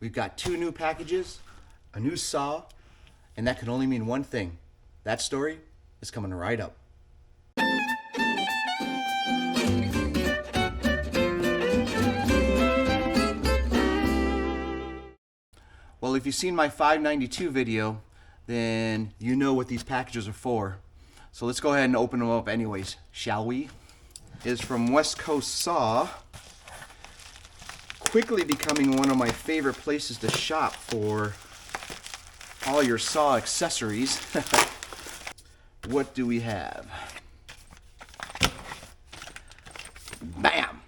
We've got 2 new packages, a new saw, and that can only mean one thing. That story is coming right up. Well, if you've seen my 592 video, then you know what these packages are for. So let's go ahead and open them up anyways, shall we? Is from Westcoast Saw, quickly becoming one of my favorite places to shop for all your saw accessories. What do we have? Bam!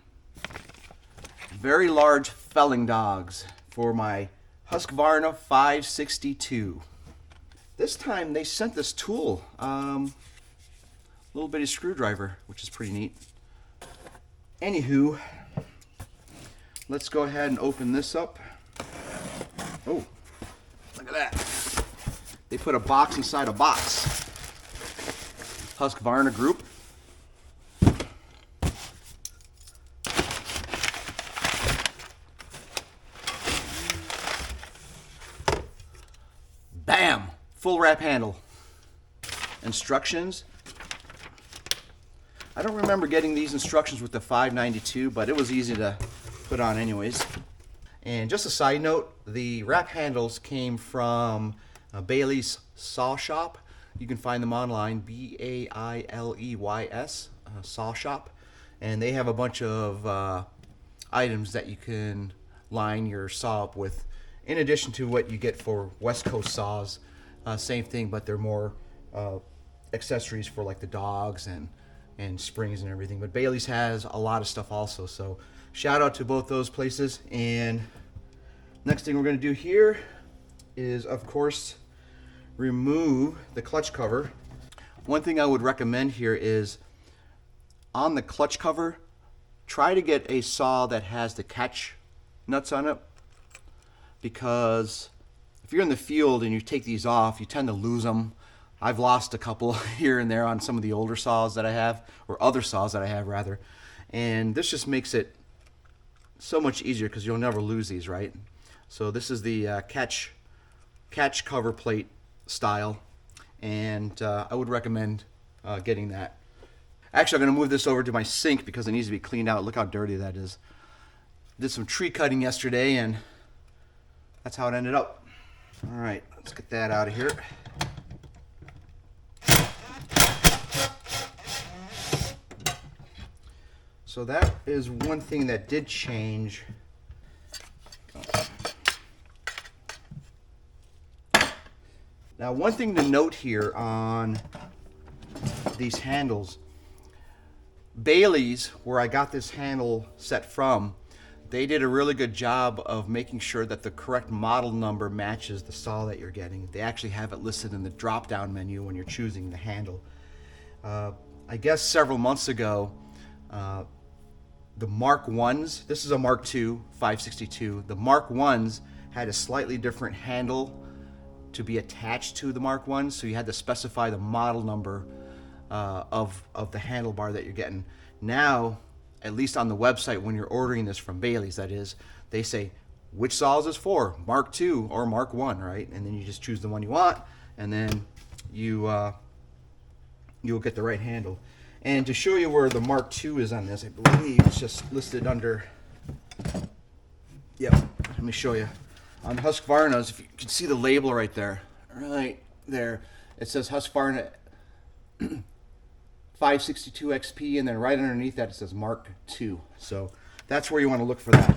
Very large felling dogs for my Husqvarna 562. This time they sent this tool, little bitty screwdriver, which is pretty neat. Anywho, let's go ahead and open this up. Oh, look at that. They put a box inside a box. Husqvarna group. Bam! Full wrap handle. Instructions. I don't remember getting these instructions with the 592, but it was easy to put on anyways. And just a side note, the wrap handles came from Bailey's Saw Shop. You can find them online, B-A-I-L-E-Y-S, Saw Shop. And they have a bunch of items that you can line your saw up with, in addition to what you get for Westcoast Saws. Same thing, but they're more accessories for like the dogs and springs and everything. But Bailey's has a lot of stuff also, so shout out to both those places. And next thing we're going to do here is, of course, remove the clutch cover. One thing I would recommend here is, on the clutch cover, try to get a saw that has the catch nuts on it, because if you're in the field and you take these off, you tend to lose them. I've lost a couple here and there on some of the older saws that I have, or other saws that I have rather, and this just makes it so much easier because you'll never lose these, right? So this is the catch cover plate style, and I would recommend getting that. Actually, I'm going to move this over to my sink because it needs to be cleaned out. Look how dirty that is. Did some tree cutting yesterday, and that's how it ended up. All right, let's get that out of here. So that is one thing that did change. Now, one thing to note here on these handles, Bailey's, where I got this handle set from, they did a really good job of making sure that the correct model number matches the saw that you're getting. They actually have it listed in the drop-down menu when you're choosing the handle. I guess several months ago, the Mark 1s, this is a Mark II 562, the Mark 1s had a slightly different handle to be attached to the Mark 1s, so you had to specify the model number of the handlebar that you're getting. Now, at least on the website, when you're ordering this from Bailey's, that is, they say, which saw is this for, Mark II or Mark 1, right? And then you just choose the one you want, and then you'll get the right handle. And to show you where the Mark II is on this, I believe it's just listed under, yep, let me show you. On Husqvarna's, if you can see the label right there, it says Husqvarna 562 XP, and then right underneath that it says Mark II. So that's where you want to look for that.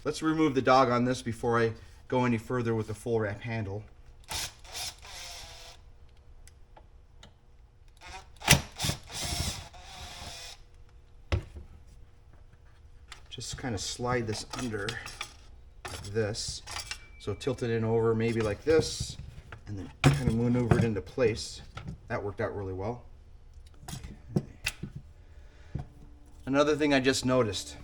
Let's remove the dog on this before I go any further with the full wrap handle. Just kind of slide this under like this. So tilt it in over maybe like this, and then kind of maneuver it into place. That worked out really well. Okay. Another thing I just noticed.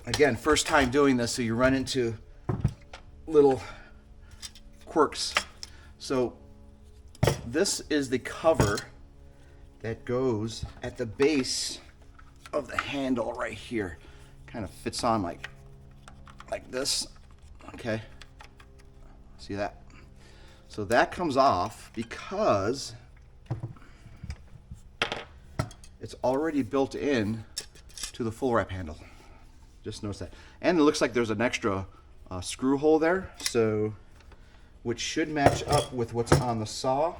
Again, first time doing this, so you run into little quirks. So this is the cover that goes at the base of the handle right here. Kind of fits on like this. Okay, see that? So that comes off because it's already built in to the full wrap handle. Just notice that. And it looks like there's an extra screw hole there, so which should match up with what's on the saw,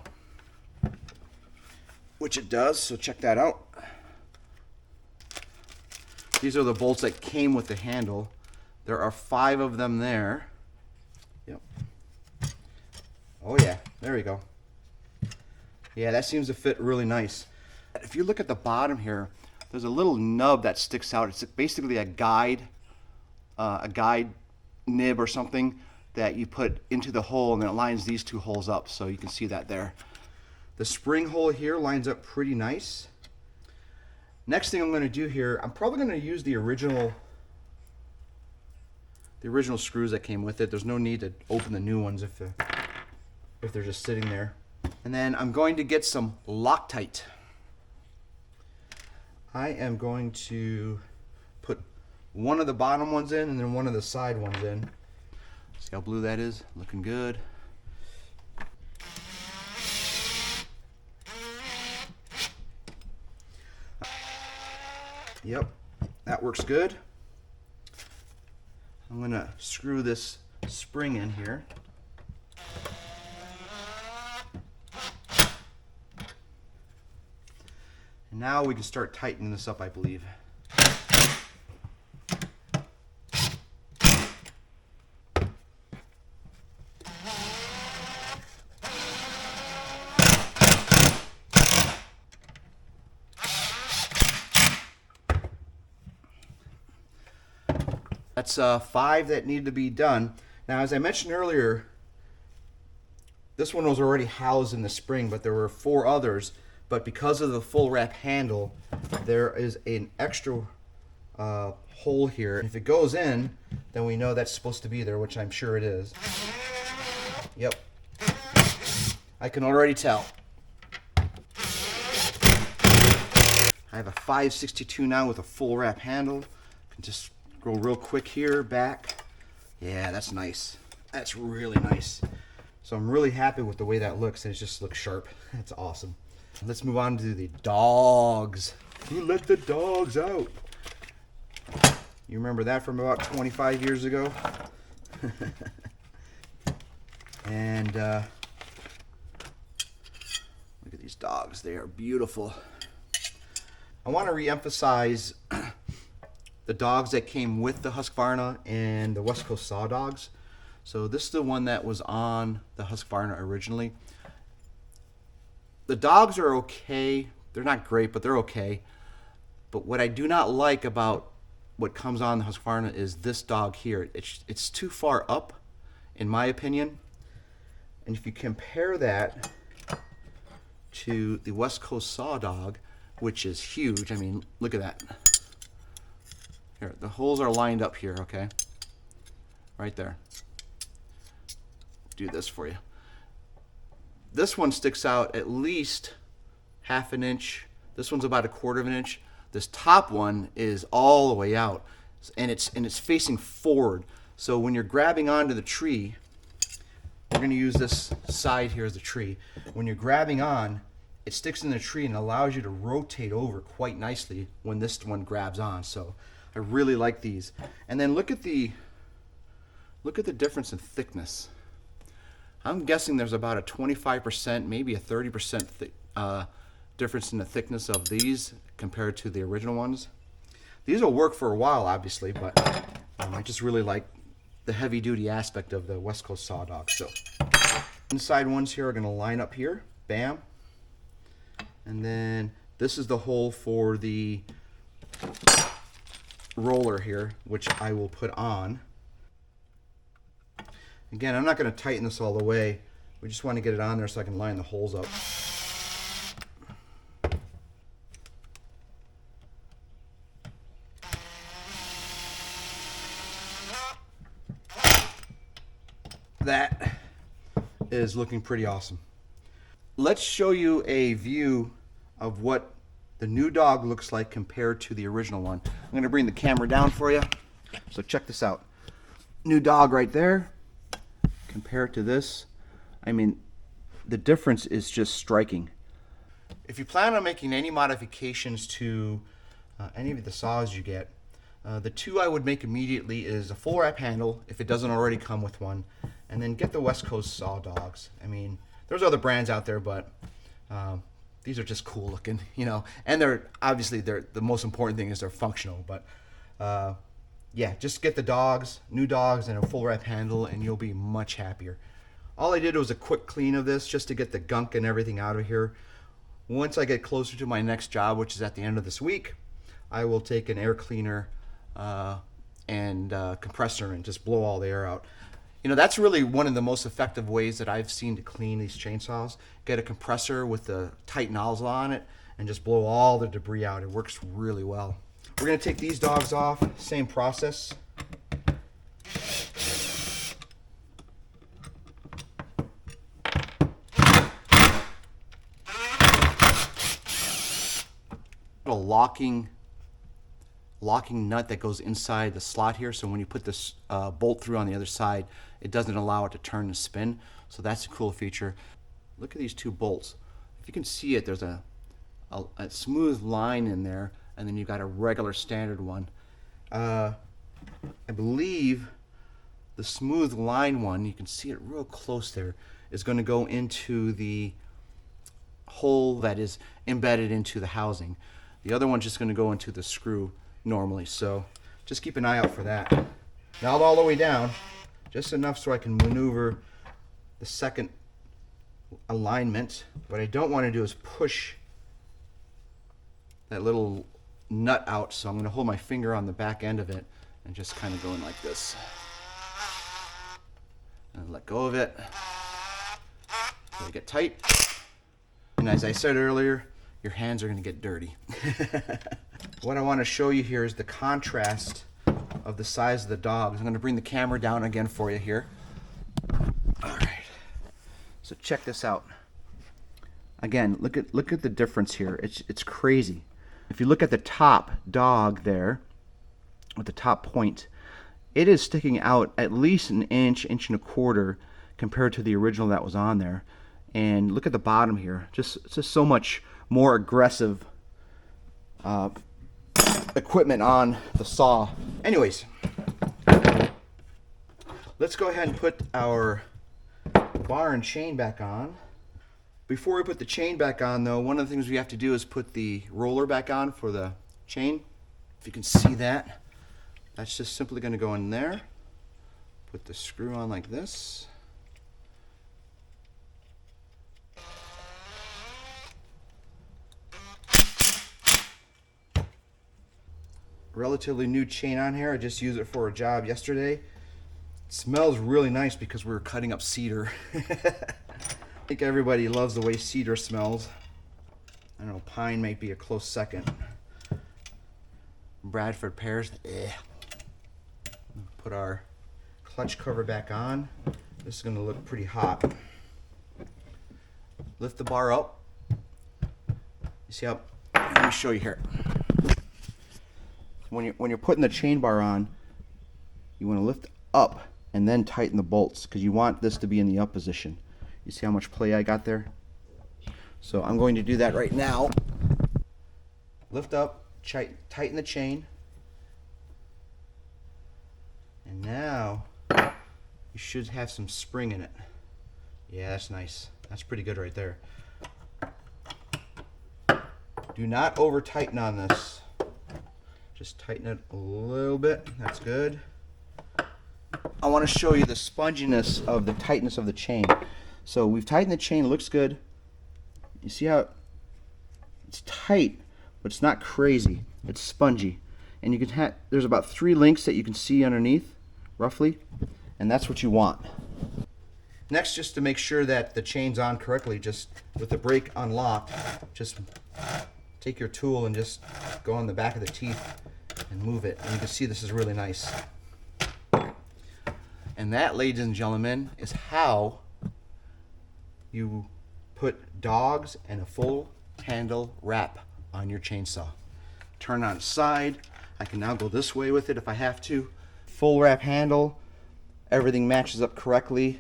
which it does, so check that out. These are the bolts that came with the handle. There are 5 of them there. Yep. Oh yeah, there we go. Yeah, that seems to fit really nice. If you look at the bottom here, there's a little nub that sticks out. It's basically a guide nib or something that you put into the hole, and then it lines these 2 holes up, so you can see that there. The spring hole here lines up pretty nice. Next thing I'm going to do here, I'm probably going to use the original screws that came with it. There's no need to open the new ones if they're just sitting there. And then I'm going to get some Loctite. I am going to put one of the bottom ones in and then one of the side ones in. See how blue that is? Looking good. Yep, that works good. I'm gonna screw this spring in here. And now we can start tightening this up, I believe. That's 5 that need to be done. Now, as I mentioned earlier, this one was already housed in the spring, but there were 4 others. But because of the full wrap handle, there is an extra hole here. If it goes in, then we know that's supposed to be there, which I'm sure it is. Yep. I can already tell. I have a 562 now with a full wrap handle. I can just go real quick here, back. Yeah, that's nice. That's really nice. So I'm really happy with the way that looks, and it just looks sharp. That's awesome. Let's move on to the dogs. Who let the dogs out? You remember that from about 25 years ago? And look at these dogs. They are beautiful. I want to re-emphasize the dogs that came with the Husqvarna and the Westcoast Saw dogs. So this is the one that was on the Husqvarna originally. The dogs are okay. They're not great, but they're okay. But what I do not like about what comes on the Husqvarna is this dog here. It's too far up, in my opinion. And if you compare that to the Westcoast Saw dog, which is huge. I mean, look at that. Here, the holes are lined up here, okay? Right there. Do this for you. This one sticks out at least 1/2 inch. This one's about 1/4 inch. This top one is all the way out, and it's facing forward. So when you're grabbing onto the tree, we're going to use this side here as the tree. When you're grabbing on, it sticks in the tree and allows you to rotate over quite nicely when this one grabs on. So I really like these. And then look at the difference in thickness. I'm guessing there's about a 25%, maybe a 30% difference in the thickness of these compared to the original ones. These will work for a while, obviously, but I just really like the heavy-duty aspect of the Westcoast Saw dog. So inside ones here are going to line up here, bam. And then this is the hole for the roller here, which I will put on. Again, I'm not going to tighten this all the way. We just want to get it on there so I can line the holes up. That is looking pretty awesome. Let's show you a view of what the new dog looks like compared to the original one. I'm going to bring the camera down for you. So check this out. New dog right there. Compare it to this. I mean, the difference is just striking. If you plan on making any modifications to any of the saws you get, the two I would make immediately is a full wrap handle, if it doesn't already come with one, and then get the Westcoast Saw dogs. I mean, there's other brands out there, but these are just cool looking, you know, and they're obviously the most important thing is they're functional, but yeah, just get the dogs, new dogs, and a full wrap handle, and you'll be much happier. All I did was a quick clean of this just to get the gunk and everything out of here. Once I get closer to my next job, which is at the end of this week, I will take an air cleaner and compressor and just blow all the air out. You know, that's really one of the most effective ways that I've seen to clean these chainsaws. Get a compressor with the tight nozzle on it and just blow all the debris out. It works really well. We're going to take these dogs off, same process. A locking nut that goes inside the slot here, so when you put this bolt through on the other side, it doesn't allow it to turn and spin. So that's a cool feature. Look at these two bolts. If you can see it, there's a smooth line in there, and then you've got a regular standard one. I believe the smooth line one, you can see it real close there, is going to go into the hole that is embedded into the housing. The other one's just going to go into the screw normally, so just keep an eye out for that. Not all the way down, just enough so I can maneuver the second alignment. What I don't want to do is push that little nut out, so I'm going to hold my finger on the back end of it and just kind of go in like this. And let go of it. So get tight. And as I said earlier, your hands are going to get dirty. What I want to show you here is the contrast of the size of the dogs. I'm going to bring the camera down again for you here. All right. So check this out. Again, look at the difference here. It's crazy. If you look at the top dog there, with the top point, it is sticking out at least an inch, inch and a quarter compared to the original that was on there. And look at the bottom here. Just so much more aggressive equipment on the saw. Anyways, let's go ahead and put our bar and chain back on. Before we put the chain back on though, one of the things we have to do is put the roller back on for the chain. If you can see that, that's just simply going to go in there. Put the screw on like this. Relatively new chain on here. I just used it for a job yesterday. It smells really nice because we were cutting up cedar. I think everybody loves the way cedar smells. I don't know, pine might be a close second. Bradford pears, Put our clutch cover back on. This is going to look pretty hot. Lift the bar up. You see how? Let me show you here. When you're putting the chain bar on, you want to lift up and then tighten the bolts because you want this to be in the up position. You see how much play I got there? So I'm going to do that right now. Lift up, tighten the chain. And now you should have some spring in it. Yeah, that's nice. That's pretty good right there. Do not over tighten on this. Just tighten it a little bit. That's good. I want to show you the sponginess of the tightness of the chain. So we've tightened the chain. It looks good. You see how it's tight, but it's not crazy. It's spongy. And you can have, there's about 3 links that you can see underneath, roughly, and that's what you want. Next, just to make sure that the chain's on correctly, just with the brake unlocked, just take your tool and just go on the back of the teeth and move it. And you can see this is really nice. And that, ladies and gentlemen, is how you put dogs and a full handle wrap on your chainsaw. Turn on its side. I can now go this way with it if I have to. Full wrap handle, Everything matches up correctly.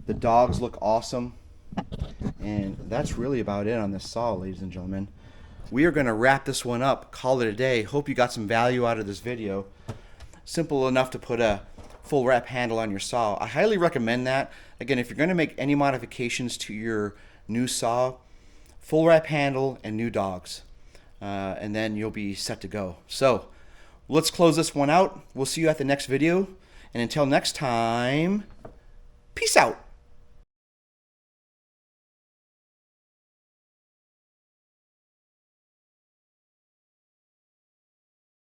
The dogs look awesome. And that's really about it on this saw, ladies and gentlemen. We are going to wrap this one up, call it a day. Hope you got some value out of this video. Simple enough to put a full wrap handle on your saw. I highly recommend that. Again, if you're going to make any modifications to your new saw, full wrap handle and new dogs. And then you'll be set to go. So let's close this one out. We'll see you at the next video. And until next time, peace out.